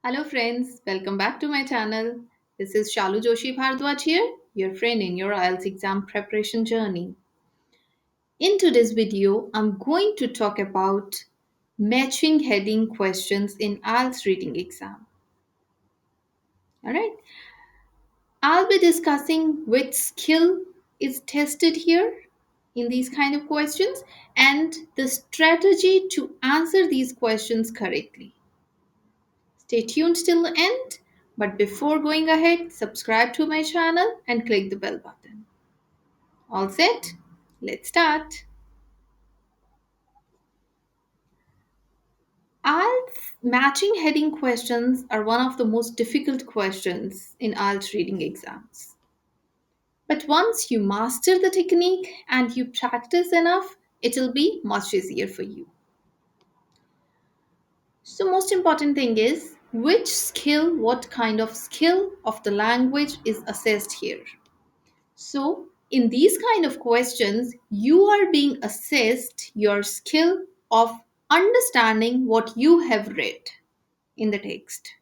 Hello friends, welcome back to my channel. This is Shalu Joshi Bhardwaj here, your friend in your IELTS exam preparation journey. In today's video, I'm going to talk about matching heading questions in IELTS reading exam. Alright, I'll be discussing which skill is tested here in these kind of questions and the strategy to answer these questions correctly. Stay tuned till the end. But before going ahead, subscribe to my channel and click the bell button. All set? Let's start. IELTS matching heading questions are one of the most difficult questions in IELTS reading exams. But once you master the technique and you practice enough, it'll be much easier for you. So most important thing is which skill, what kind of skill of the language is assessed here. So, in these kind of questions, you are being assessed your skill of understanding what you have read in the text.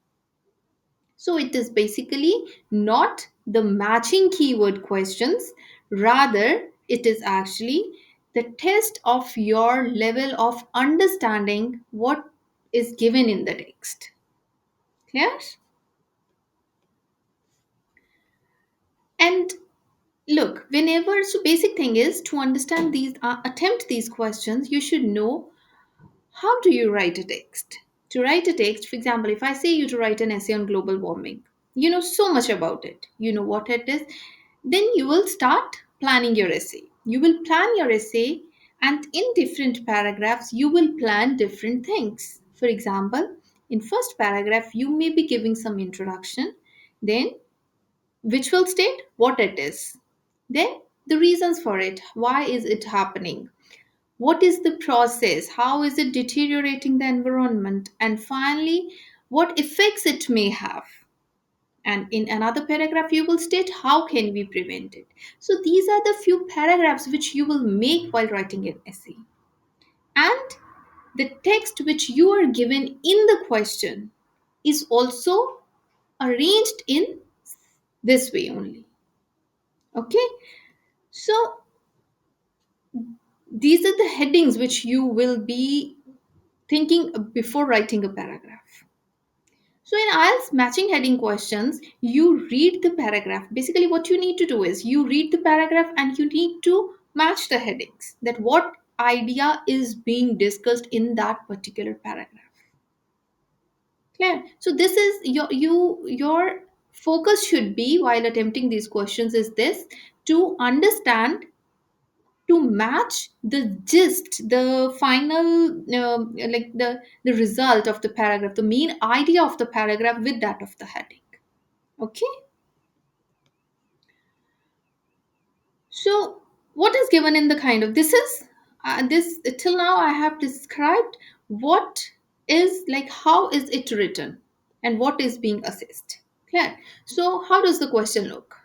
So, it is basically not the matching keyword questions, rather, it is actually the test of your level of understanding what is given in the text. Clear? And look, whenever, so basic thing is to understand these, attempt these questions, you should know how do you write a text. To write a text, for example, if I say you to write an essay on global warming, you know so much about it, you know what it is, then you will start planning your essay. You will plan your essay, and in different paragraphs, you will plan different things. For example, in first paragraph, you may be giving some introduction, then which will state what it is. Then the reasons for it. Why is it happening? What is the process? How is it deteriorating the environment? And finally, what effects it may have. And in another paragraph, you will state how can we prevent it. So these are the few paragraphs which you will make while writing an essay. And the text which you are given in the question is also arranged in this way only. Okay, so these are the headings which you will be thinking before writing a paragraph. So in IELTS matching heading questions, you read the paragraph. Basically, what you need to do is you read the paragraph and you need to match the headings. That what idea is being discussed in that particular paragraph. Clear? So this is your focus should be while attempting these questions is this to understand to match the gist, the final like the result of the paragraph, the main idea of the paragraph with that of the heading. Okay, so what is given in the kind of this is this till now I have described what is like how is it written and what is being assessed. Clear? So how does the question look?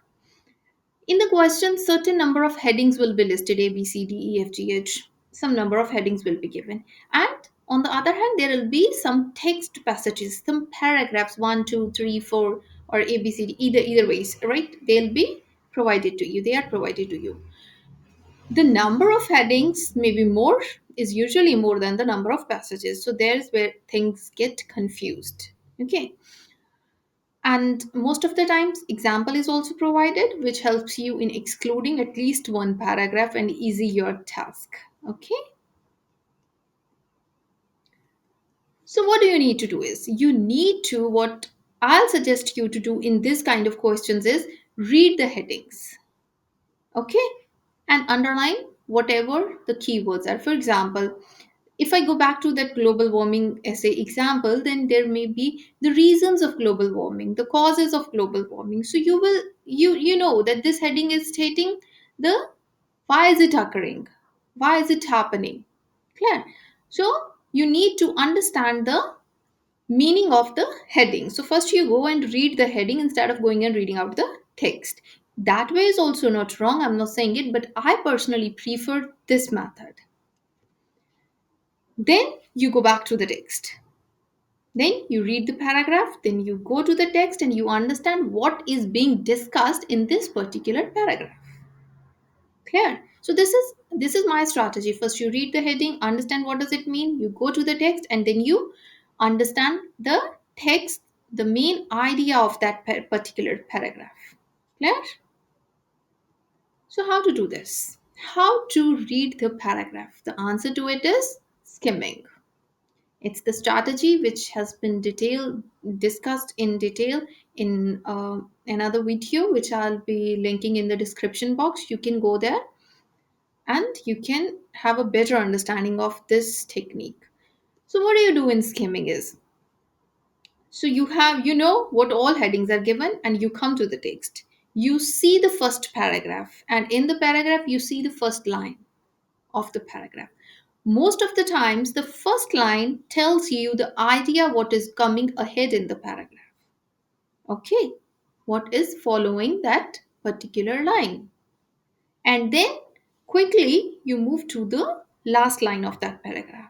In the question, certain number of headings will be listed A, B, C, D, E, F, G, H. Some number of headings will be given. And on the other hand, there will be some text passages, some paragraphs, 1, 2, 3, 4, or A, B, C, D, either ways, right? They'll be provided to you. They are provided to you. The number of headings may be more, is usually more than the number of passages. So there's where things get confused. Okay. And most of the times, example is also provided, which helps you in excluding at least one paragraph and easy your task. Okay. So what do you need to do is you need to what I'll suggest you to do in this kind of questions is read the headings. Okay, and underline whatever the keywords are. For example, if I go back to that global warming essay example, then there may be the reasons of global warming, the causes of global warming. So you will you know that this heading is stating the why is it occurring, why is it happening. Clear? So you need to understand the meaning of the heading. So first you go and read the heading instead of going and reading out the text. That way is also not wrong. I'm not saying it, but I personally prefer this method. Then you go back to the text. Then you read the paragraph, then you go to the text and you understand what is being discussed in this particular paragraph. Clear? So this is my strategy. First you read the heading, understand what does it mean, you go to the text and then you understand the text, the main idea of that particular paragraph. Clear? So how to do this? How to read the paragraph? The answer to it is skimming. It's the strategy which has been discussed in detail in another video, which I'll be linking in the description box. You can go there and you can have a better understanding of this technique. So, what do you do in skimming is, so you know what all headings are given, and you come to the text. You see the first paragraph, and in the paragraph, you see the first line of the paragraph. Most of the times, the first line tells you the idea what is coming ahead in the paragraph. Okay, what is following that particular line? And then quickly you move to the last line of that paragraph.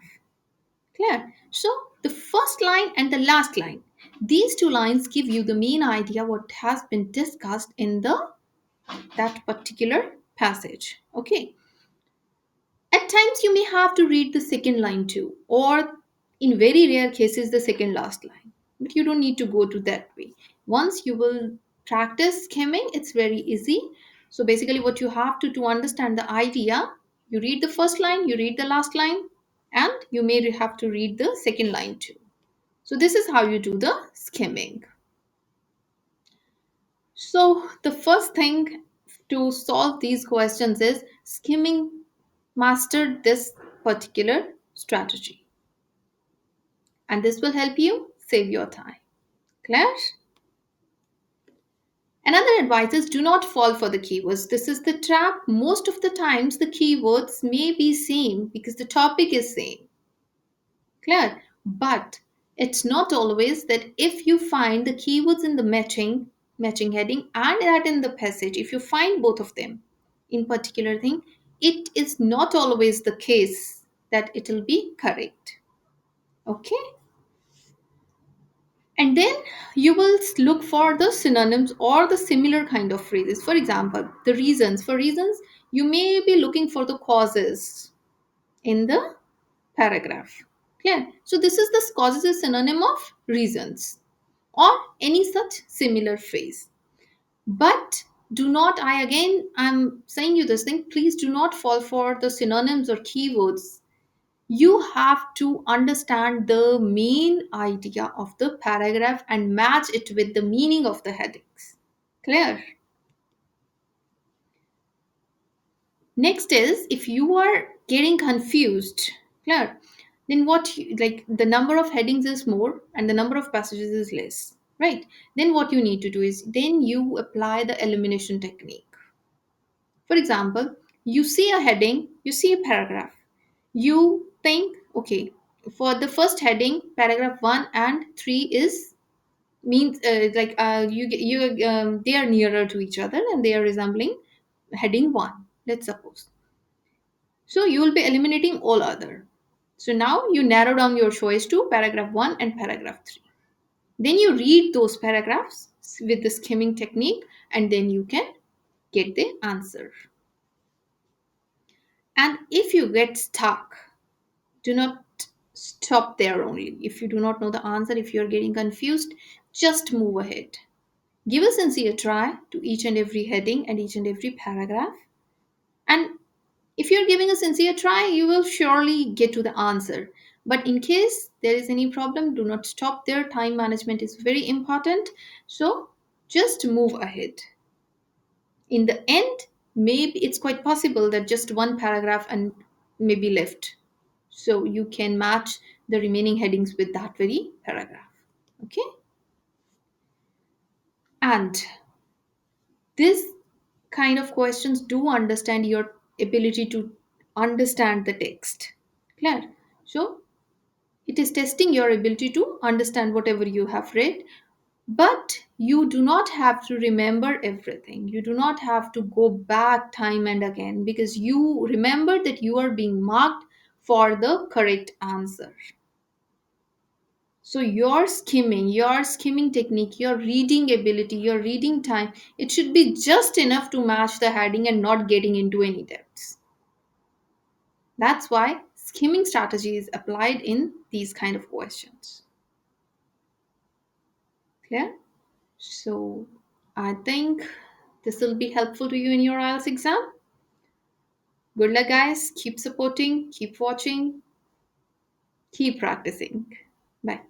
Clear? So, the first line and the last line, these two lines give you the main idea what has been discussed in the that particular passage. Okay, at times, you may have to read the second line too, or in very rare cases, the second last line. But you don't need to go to that way. Once you will practice skimming, it's very easy. So basically, what you have to understand the idea, you read the first line, you read the last line, and you may have to read the second line too. So this is how you do the skimming. So the first thing to solve these questions is skimming master this particular strategy, and this will help you save your time. Clear? Another advice is do not fall for the keywords. This is the trap. Most of the times the keywords may be same because the topic is same. Clear? But it's not always that if you find the keywords in the matching heading and that in the passage, if you find both of them in particular thing, it is not always the case that it will be correct. Okay, and then you will look for the synonyms or the similar kind of phrases. For example, the reasons. For reasons, you may be looking for the causes in the paragraph. Clear? So this is the causes is synonym of reasons or any such similar phrase. But do not, I'm saying you this thing, please do not fall for the synonyms or keywords. You have to understand the main idea of the paragraph and match it with the meaning of the headings. Clear? Next is if you are getting confused, clear, then like the number of headings is more and the number of passages is less, right? Then what you need to do is then you apply the elimination technique. For example, you see a heading, you see a paragraph. You think, okay, for the first heading, paragraph 1 and 3 is means they are nearer to each other and they are resembling heading 1, let's suppose. So you will be eliminating all other. So now you narrow down your choice to paragraph 1 and paragraph 3. Then you read those paragraphs with the skimming technique and then you can get the answer. And if you get stuck, do not stop there only. If you do not know the answer, if you're getting confused, just move ahead. Give a sincere try to each and every heading and each and every paragraph. And if you're giving a sincere try, you will surely get to the answer. But in case there is any problem, do not stop there. Time management is very important. So just move ahead. In the end, maybe it's quite possible that just one paragraph and maybe left. So you can match the remaining headings with that very paragraph. Okay? And this kind of questions do understand your ability to understand the text. Clear? So it is testing your ability to understand whatever you have read, but you do not have to remember everything. You do not have to go back time and again because you remember that you are being marked for the correct answer. So your skimming technique, your reading ability, your reading time, it should be just enough to match the heading and not getting into any depths. That's why skimming strategy is applied in these kind of questions. Clear? So I think this will be helpful to you in your IELTS exam. Good luck, guys. Keep supporting, keep watching, keep practicing. Bye.